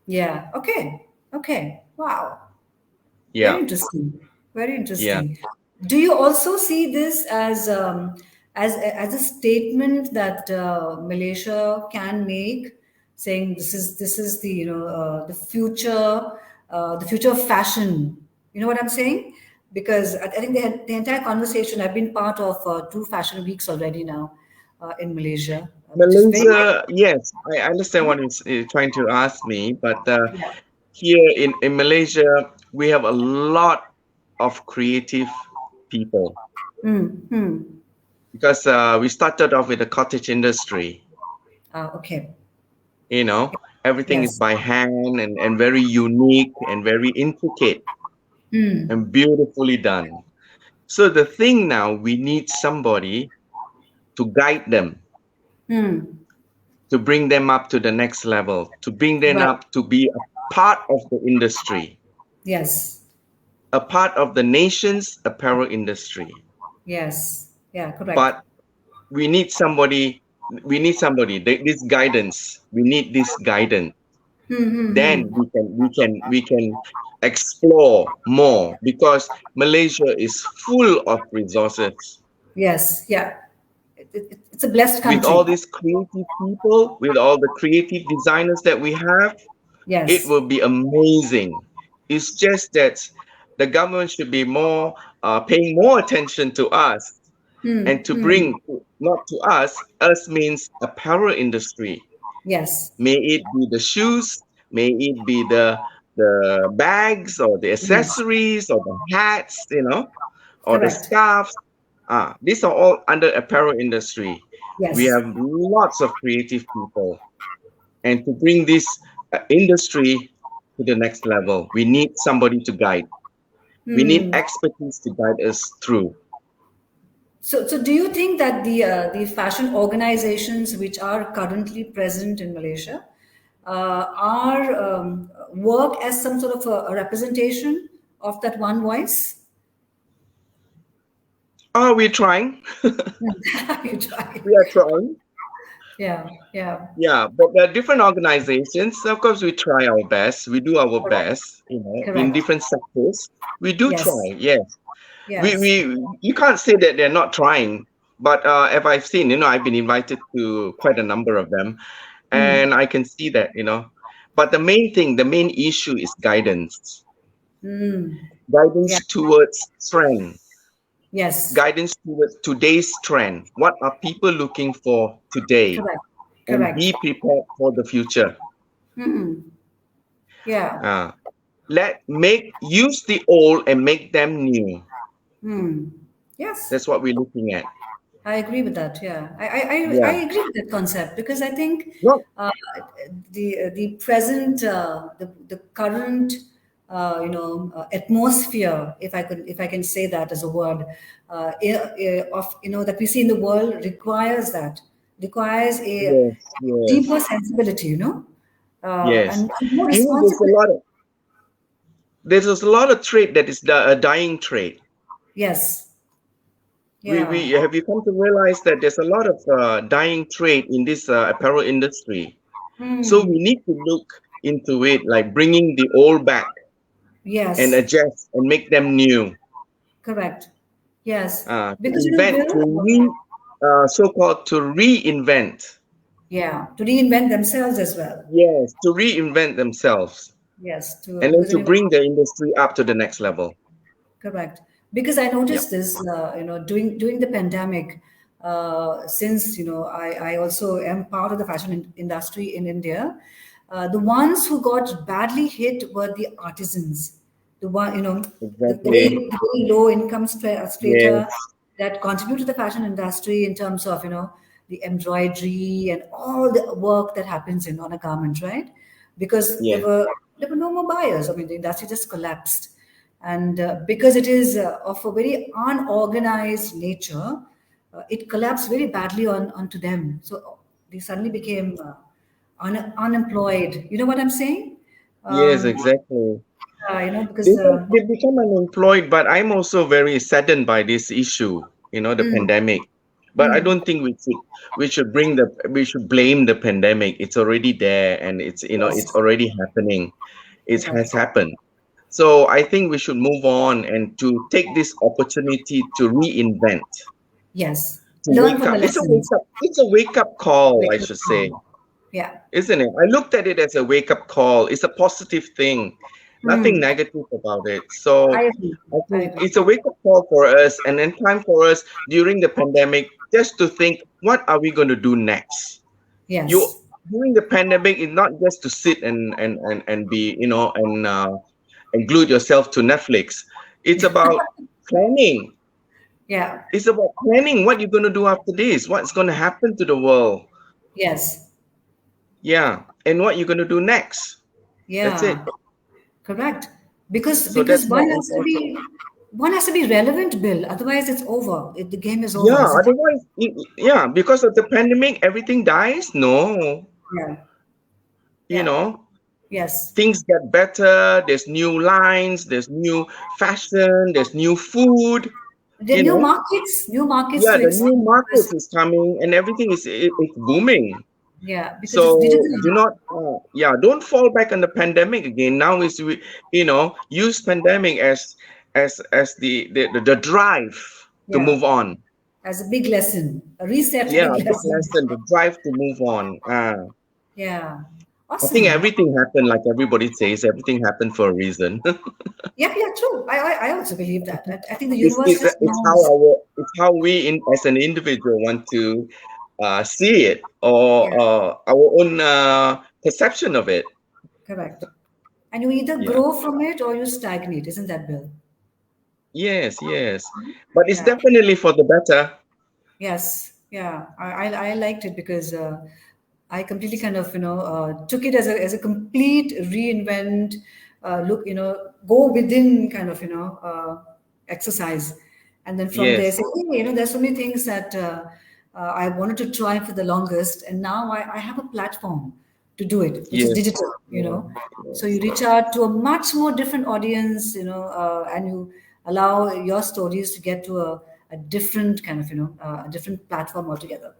Yeah. Okay. Okay. Wow. Very Yeah, interesting. Very yeah. interesting. Do you also see this as a statement that Malaysia can make, saying this is the future of fashion. You know what I'm saying? Because I think the entire conversation. I've been part of two fashion weeks already now in Malaysia, which is very Malaysia, yes, I understand what you're trying to ask me, but yeah. here in Malaysia, we have a lot of creative people Mm, mm. because we started off with the cottage industry. Okay. You know, everything is Yes. by hand and very unique and very intricate Mm, and beautifully done. So the thing now, we need somebody to guide them, mm. to bring them up to the next level, to bring them Right. up to be a part of the industry, Yes. a part of the nation's apparel industry. Yes. Yeah, correct. But we need somebody, this guidance. We need this guidance. Hmm, hmm, Then hmm. we can explore more because Malaysia is full of resources. Yes. Yeah. It's a blessed With all country. these creative people, with all the creative designers that we have, it Yes. will be amazing. It's just that the government should be more paying more attention to us and Hmm, to hmm. bring not to us means apparel industry. Yes. May it be the shoes, may it be the bags or the Yes. accessories or the hats, or the Correct. scarves. These are all under apparel industry. We Yes. have lots of creative people, and to bring this industry to the next level, we need somebody to guide. We need Hmm. expertise to guide us through. So do you think that the fashion organizations which are currently present in Malaysia are work as some sort of a representation of that one voice? We're trying. You try. We are trying. Yeah. Yeah. Yeah, but there are different organizations. Of course, we try our best. We do our Correct. best, in Correct. different sectors. We do Yes. try, yes. We, Yes. we, you can't say that they're not trying, but if I've seen, I've been invited to quite a number of them, Hmm. and I can see that. But the main issue is guidance, Hmm. Yeah. guidance towards trend, Yes. guidance towards today's trend. What are people looking for today? Correct. And Correct. be prepared for the future. Hmm. Yeah. Uh, use the old and make them new. Hmm. Yes. That's what we're looking at. I agree with that. Yeah, I Yeah. agree with that concept because I think No. uh, the present the current atmosphere, if I can say that as a word, of that we see in the world requires a Yes. deeper Yes. sensibility, Yes. and more You know, responsibility. there's a lot of trade that is a dying trade. Yes. We Yeah. have you come to realize that there's a lot of dying trade in this apparel industry. So we Hmm. need to look into it, like bringing the old back and Yes. adjust and make them new. Correct. Yes. To Because invent, Bill. so-called to reinvent. Yeah, to reinvent themselves as well. Yes, to reinvent themselves, Yes, to and then because to bring the industry up to the next level. correct. Because I Yep. noticed this, during the pandemic, since I also am part of the fashion industry in India. The ones who got badly hit were the artisans, the one Exactly. the very low income strata Yes. that contribute to the fashion industry in terms of the embroidery and all the work that happens in on a garment, right? Because Yes. there were no more buyers. I mean, the industry just collapsed, and because it is of a very unorganized nature, it collapsed very badly onto them. So they suddenly became unemployed. You know what I'm saying? Yes. Um, Exactly. because They become unemployed, but I'm also very saddened by this issue, the mm, pandemic. But I mm, don't think we should blame the pandemic. It's already there and it's yes, already happening. It has correct. happened. So I think we should move on and to take this opportunity to reinvent, Yes, to learn wake from the up. lessons. It's a wake up call, Wake I up should say. call. Yeah. Isn't it? I looked at it as a wake up call. It's a positive thing, nothing Hmm. negative about it. So I agree. I I think agree. it's a wake up call for us, and then time for us during the pandemic just to think, what are we going to do next? You Yes. During the pandemic, it's not just to sit and be and glued yourself to Netflix. It's about planning. Yeah. It's about planning what you're going to do after this, what's going to happen to the world. Yes. Yeah, and what you're going to do next. That's it. Yeah. Correct. Because So that's one more has to important. be relevant, Bill. Otherwise, it's over. The game is over, Yeah, isn't it? otherwise, yeah, because of the pandemic, everything dies. No, Yeah. you Yeah. know, Yes. things get better. There's new lines, there's new fashion, there's new food, The you new know. markets, Yeah, to the expand new because markets is coming and everything it's booming. yeah, because it's So digital. do not, don't fall back on the pandemic again. Now is use pandemic as the drive to Yeah. move on. As a big lesson, a reset Yeah, big big lesson. lesson, the drive to move on. Yeah. I think Awesome. everything happened, like everybody says, everything happened for a reason. Yeah, yeah, true. I also believe that. I think the it's, universe it's just it's how knows. we as an individual want to see it, or Yeah, our own perception of it. correct. And you either Yeah. grow from it or you stagnate, isn't that, Bill? Yes, yes. But it's Yeah. definitely for the better. Yes. Yeah. I liked it because I completely kind of took it as a complete reinvent, look, go within kind of exercise, and then from there Yes, say, hey, there's so many things that I wanted to try for the longest, and now I have a platform to do it, which is yes, digital. yes, So you yes, reach out to a much more different audience, and you allow your stories to get to a different kind of a different platform altogether.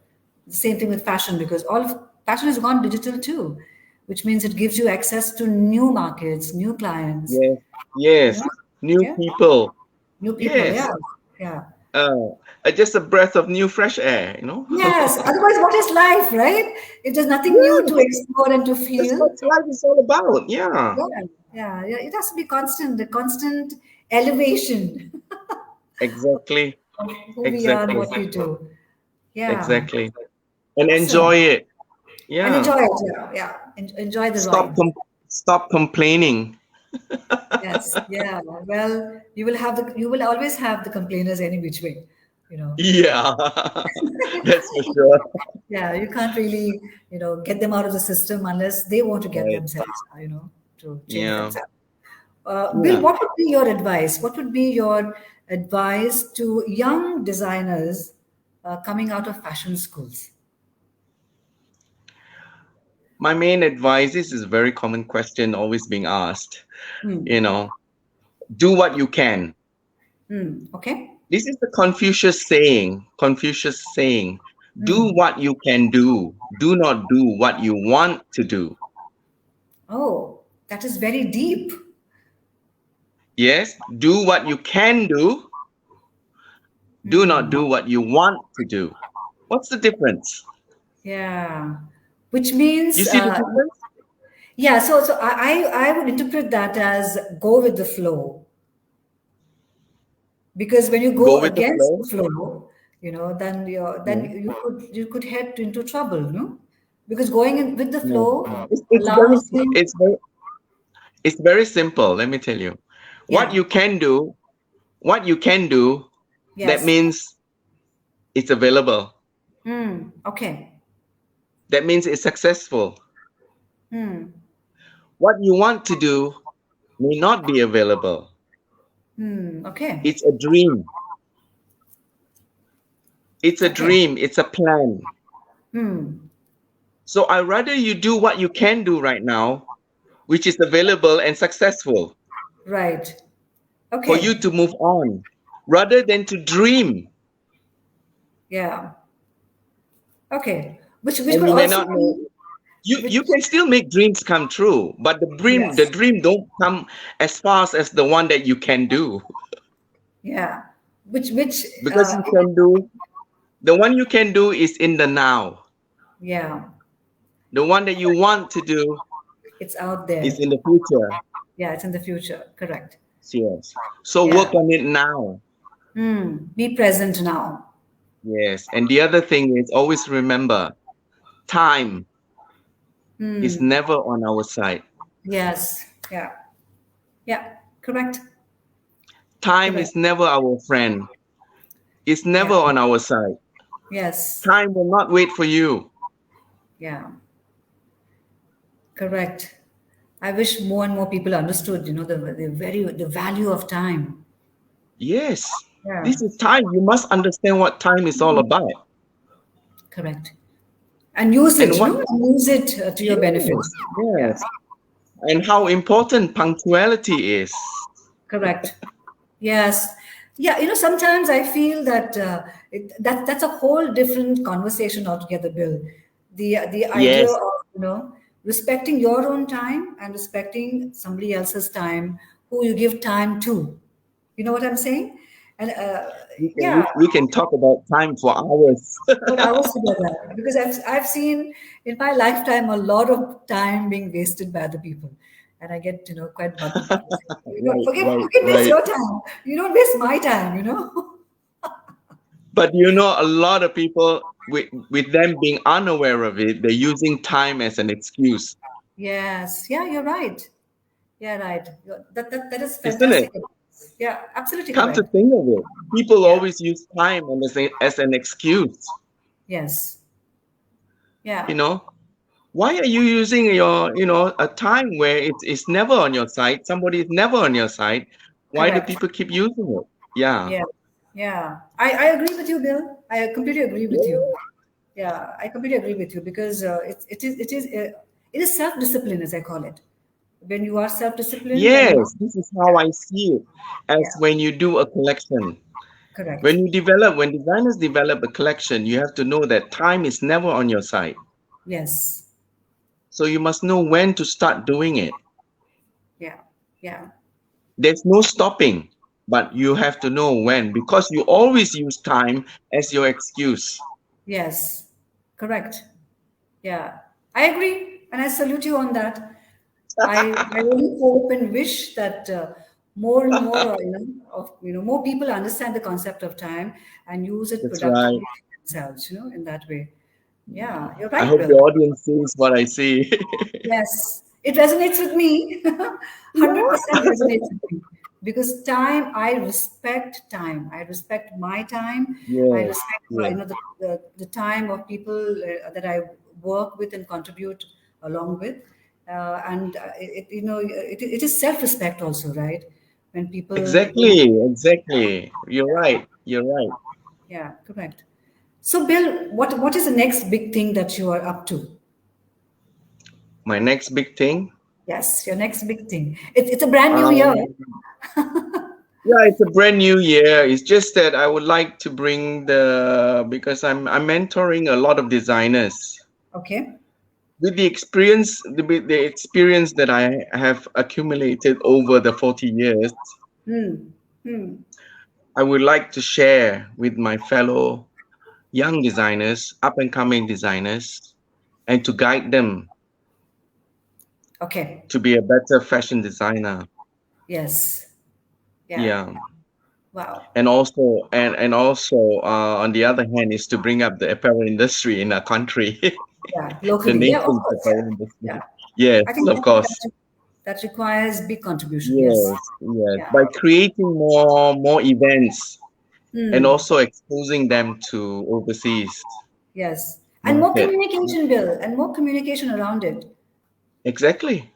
The same thing with fashion, because all of fashion has gone digital too, which means it gives you access to new markets, new clients, yes, you yes. know New yeah, people. new people. Yes. Yeah. Yeah. Uh, just a breath of new fresh air. Yes, otherwise what is life, right? If there's nothing new to Yes, explore and to that's feel. what life is all about. Yeah, Yeah, yeah, yeah. It has to be constant, the constant elevation. exactly. who we are and Exactly. what we do. Yeah. Exactly. And Awesome. enjoy it. And Yeah. enjoy it. Yeah. Yeah. Enjoy the Stop ride. stop complaining. Yes. Yeah. Well, you will always have the complainers any which way, you know. Yeah. That's for sure. Yeah, you can't really, get them out of the system unless they want to get Right. themselves, to change Yeah. themselves. Bill, Yeah. what would be your advice? What would be your advice to young designers coming out of fashion schools? My main advice, this is a very common question always being asked, Hmm. you know, do what you can. Hmm. Okay. This is the Confucius saying. Confucius saying, do Hmm. what you can do. Do not do what you want to do. Oh, that is very deep. Yes, do what you can do. Do not Hmm. do what you want to do. What's the difference? Yeah. Which You means, see the difference? yeah. So I would interpret that as go with the flow. Because when you Go go with the against the flow. flow, then Yeah. you could head into trouble, no? Because going in with the No. flow It's very allows you, it's very simple. Let me tell you. What yeah, you can do, what you can do, that yes, means it's available. okay, That means it's successful. hmm, What you want to do may not be available. okay, It's a dream. It's a okay, dream. It's a plan. So I rather you do what you can do right now, which is available and successful right, for you okay, to move on, rather than to dream. yeah, okay, which And could you may also not know. be, You which, can still make dreams come true, but the yes, dream don't come as fast as the one that you can do. yeah, which Because you can do the one you can do is in the now. yeah, The one that you want to do it's out is there, in the future. yeah, it's in the future, correct, Yes. So yeah, work on it now. be present now. Yes. And the other thing is always remember time is never on our side. Yes. Yeah. Yeah. Correct. Time Correct. is never our friend. It's Yeah. never on our side. Yes. Time will not wait for you. Yeah. Correct. I wish more and more people understood, the value of time. Yes. Yeah. This is time. You must understand what time is all about. Correct. And use And it, what and use it to your benefit. yes, Yeah. yes. And how important punctuality is. Correct. Yes. Yeah, sometimes I feel that that's a whole different conversation altogether, Bill. The idea Yes. of, respecting your own time and respecting somebody else's time who you give time to. You know what I'm saying? And yeah, We can talk about time for hours. what I was together because I've seen in my lifetime a lot of time being wasted by other people, and I get quite buggy because Right, you right, can waste right. your time. You don't waste my time. But you know, a lot of people, with them being unaware of it, they're using time as an excuse, Yes, yeah, you're right. Yeah, right. That is isn't it? fantastic. Yeah, absolutely Come to correct. think of it, people Yeah. always use time as an excuse. Yes. You Yeah. know, why are you using a time where it's never on your side? Somebody is never on your side. Why do Correct. people keep using it? Yeah. Yeah. Yeah. I agree with you, Bill. I completely agree with you. Yeah, I completely agree with you because it is self-discipline, as I call it. When you are self-disciplined, then Yes, this is how I see it. As yeah, when you do a collection, correct. when designers develop a collection, you have to know that time is never on your side. Yes. So you must know when to start doing it. Yeah. Yeah. There's no stopping, but you have to know when because you always use time as your excuse. Yes. Correct. Yeah. I agree, and I salute you on that. I really hope and wish that more and more, more people understand the concept of time and use it That's right. productively themselves, in that way. Yeah, you're I right, hope the Bill. audience sees what I see. Yes, it resonates with me. 100% resonates with me. Because time, I respect time. I respect my time. I Yes, respect, yes, the time of people that I work with and contribute along with. It is self-respect also, right? When people, exactly. You're yeah, right. You're right. yeah, correct. So, Bill, what is the next big thing that you are up to? My next big thing. Yes, your next big thing. It's a brand new year. Um, yeah, it's a brand new year. It's just that I would like to bring the because I'm mentoring a lot of designers. Okay. With the experience that I have accumulated over the 40 years, Hmm. Hmm. I would like to share with my fellow young designers, up and coming designers, and to guide them Okay. to be a better fashion designer. Yes. Yeah. Yeah. Wow. And also on the other hand is to bring up the apparel industry in our country, Yeah. the Locally. Yeah. Of nation's course. apparel Yeah. Yeah. industry. Yes, I think of course. that requires big contribution. Yes. Yes, Yeah. by creating more events and Hmm. also exposing them to overseas Yes. And more market. communication, Bill, and more communication around it. Exactly.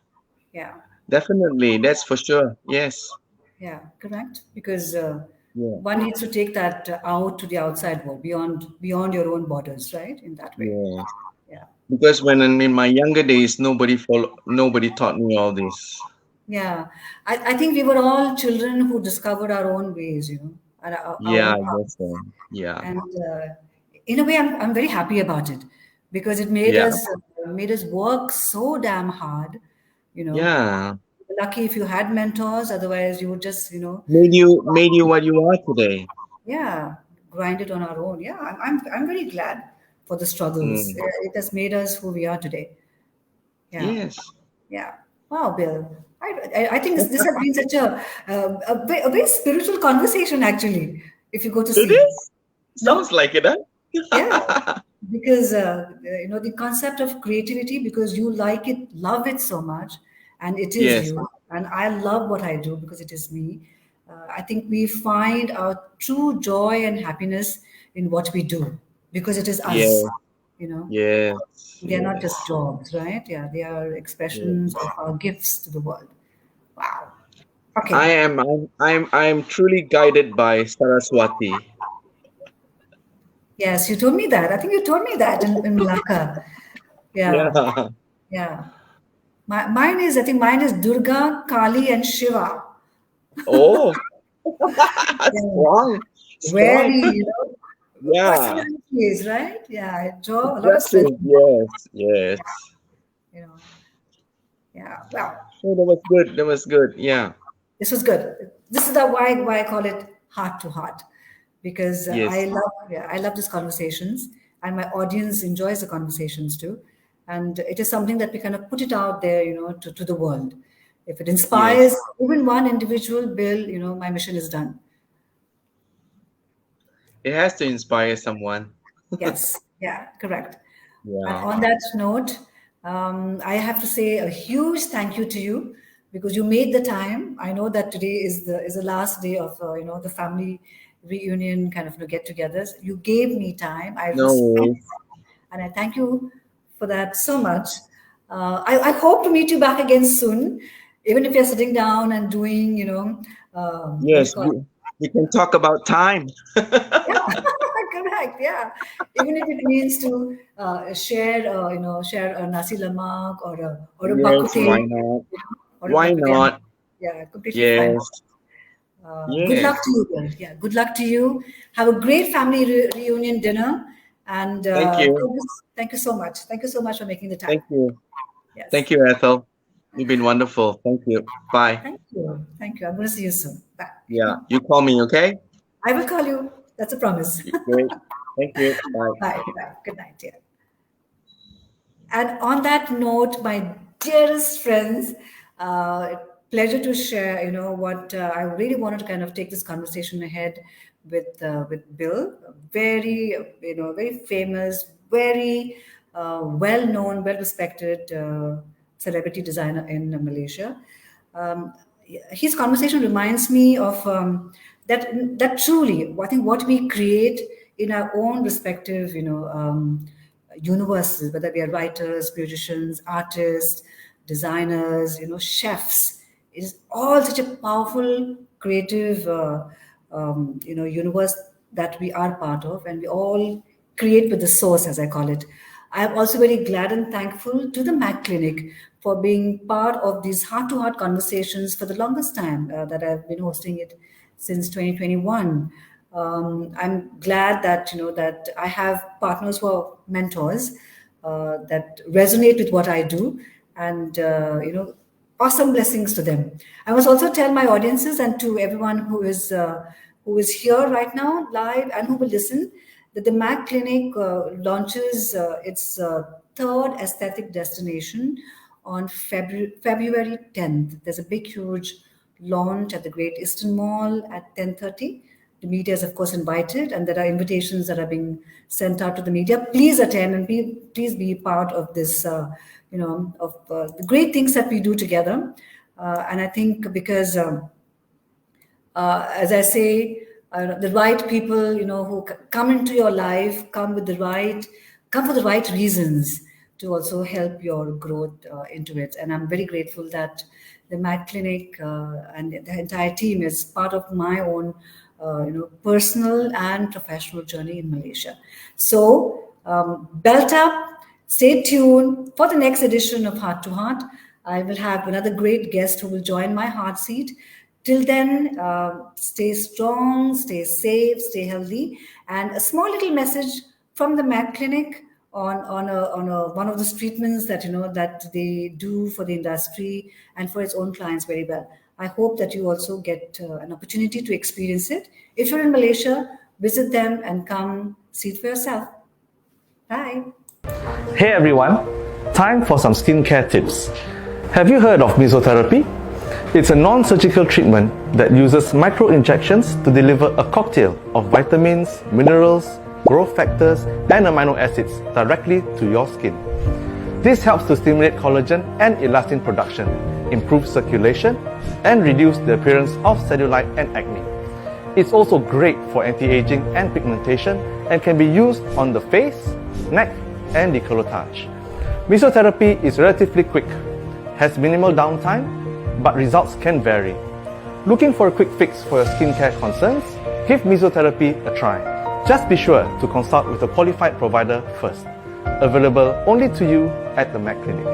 Yeah. Definitely. That's for sure. Yes. Yeah. Correct. Because Yeah. one needs to take that out to the outside world, beyond your own borders, right? In that way. Yes. Yeah. Because when in my younger days, nobody taught me all this. Yeah, I think we were all children who discovered our own ways, our Yeah, own I path. guess so. Yeah. And in a way, I'm very happy about it because it Yeah. made us work so damn hard. You know, Yeah. lucky if you had mentors, otherwise you would just, Made you what you are today. yeah, grind it on our own. Yeah, I'm very glad for the struggles. Mm. It has made us who we are today. Yeah. Yes. Yeah. Wow, Bill. I think this has been such a very spiritual conversation, actually, if you go to It see. is. No? Sounds like it, Yeah. huh? Because, the concept of creativity, because you like it, love it so much, and it is Yes. you. And I love what I do because it is me. I think we find our true joy and happiness in what we do because it is us, Yes. you know. Yes. They're not Yes. just jobs, right? Yeah, they are Yes. expressions of our gifts to the world. Wow. I Okay. am I'm truly guided by Saraswati. Yes, you told me that. I think you told me that in Malacca. Yeah. Yeah. Yeah. I think mine is Durga, Kali, and Shiva. Oh, Yeah. strong. Very, Strong. Yeah. personalities, right? Yeah, I draw a lot of strength. Impressive. Yes. Yes. You know, yeah. Well, Oh, that was good. That was good. Yeah. this was good. This is the why I call it heart to heart, because Yes. I love these conversations, and my audience enjoys the conversations too, and it is something that we kind of put it out there, to the world. If it Yes. inspires even one individual, Bill, my mission is done. It has to inspire someone. Yes, yeah, correct. And Yeah. on that note, I have to say a huge thank you to you because you made the time. I know that today is the last day of the family reunion kind of get-togethers. You gave me time. I No respect worries. and I thank you for that so much. I hope to meet you back again soon, even if you're sitting down and doing what do you Yes, call it? we can talk about time. Yeah, correct. Yeah, even if it means to share a nasi lemak or a Yes, bakute, why not? or a Why bakute. not? Yeah, completely fine. Yes. Good luck Yes. to you, girl. Yeah, good luck to you. Have a great family reunion dinner, and Thank you. thank you so much. Thank you so much for making the time. Thank you. Yes, Thank you, Ethel. You've been wonderful. Thank you. Bye. thank you. Thank you. I'm going to see you soon. Bye. Yeah. You call me, okay? I will call you. That's a promise. Great. Thank you. Bye. Bye. Bye. Good night, dear. And on that note, my dearest friends, pleasure to share, what I really wanted to kind of take this conversation ahead with Bill. Very, very famous, very well-known, well-respected celebrity designer in Malaysia. Um, his conversation reminds me of that truly, I think what we create in our own respective, universes, whether we are writers, musicians, artists, designers, chefs, is all such a powerful, creative, universe that we are part of, and we all create with the source, as I call it. I am also very glad and thankful to the Mac Clinic for being part of these heart-to-heart conversations for the longest time that I've been hosting it since 2021. I'm glad that that I have partners who are mentors that resonate with what I do, and awesome blessings to them. I must also tell my audiences and to everyone who is here right now live and who will listen that the Mac Clinic launches its third aesthetic destination on February 10th. There's a big, huge launch at the Great Eastern Mall at 10:30. The media is, of course, invited, and there are invitations that are being sent out to the media. Please attend and please be part of this, of the great things that we do together. And I think because, as I say, the right people, who come into your life, come for the right reasons to also help your growth into it. And I'm very grateful that the Mac Clinic and the entire team is part of my own, personal and professional journey in Malaysia. So belt up, stay tuned for the next edition of Heart to Heart. I will have another great guest who will join my heart seat. Till then, stay strong, stay safe, stay healthy, and a small little message from the Mac Clinic on one of the treatments that that they do for the industry and for its own clients very well. I hope that you also get an opportunity to experience it. If you're in Malaysia, visit them and come see it for yourself. Bye. Hey everyone, time for some skincare tips. Have you heard of mesotherapy? It's a non-surgical treatment that uses micro-injections to deliver a cocktail of vitamins, minerals, growth factors, and amino acids directly to your skin. This helps to stimulate collagen and elastin production, improve circulation, and reduce the appearance of cellulite and acne. It's also great for anti-aging and pigmentation and can be used on the face, neck, and decolletage. Mesotherapy is relatively quick, has minimal downtime, but results can vary. Looking for a quick fix for your skincare concerns? Give mesotherapy a try. Just be sure to consult with a qualified provider first. Available only to you at the Mac Clinic.